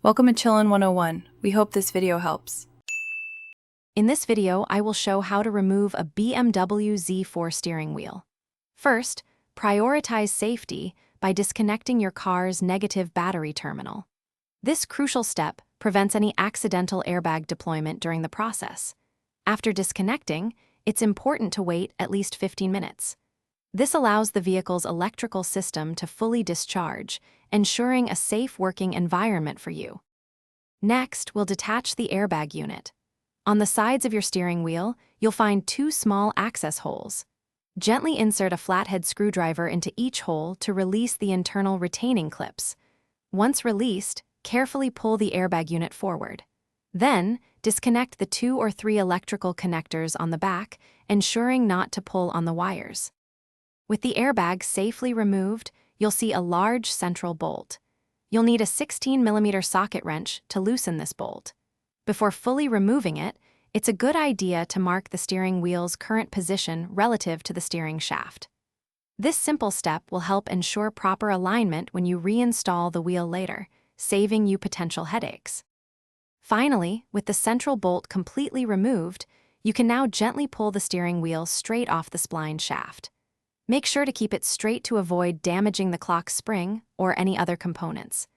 Welcome to Chillin' 101. We hope this video helps. In this video, I will show how to remove a BMW Z4 steering wheel. First, prioritize safety by disconnecting your car's negative battery terminal. This crucial step prevents any accidental airbag deployment during the process. After disconnecting, it's important to wait at least 15 minutes. This allows the vehicle's electrical system to fully discharge, ensuring a safe working environment for you. Next, we'll detach the airbag unit. On the sides of your steering wheel, you'll find two small access holes. Gently insert a flathead screwdriver into each hole to release the internal retaining clips. Once released, carefully pull the airbag unit forward. Then, disconnect the 2 or 3 electrical connectors on the back, ensuring not to pull on the wires. With the airbag safely removed, you'll see a large central bolt. You'll need a 16mm socket wrench to loosen this bolt. Before fully removing it, it's a good idea to mark the steering wheel's current position relative to the steering shaft. This simple step will help ensure proper alignment when you reinstall the wheel later, saving you potential headaches. Finally, with the central bolt completely removed, you can now gently pull the steering wheel straight off the spline shaft. Make sure to keep it straight to avoid damaging the clock spring or any other components.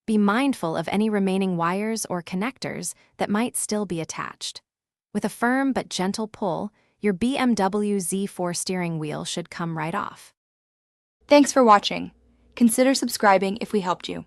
Be mindful of any remaining wires or connectors that might still be attached. With a firm but gentle pull, your BMW Z4 steering wheel should come right off. Thanks for watching. Consider subscribing if we helped you.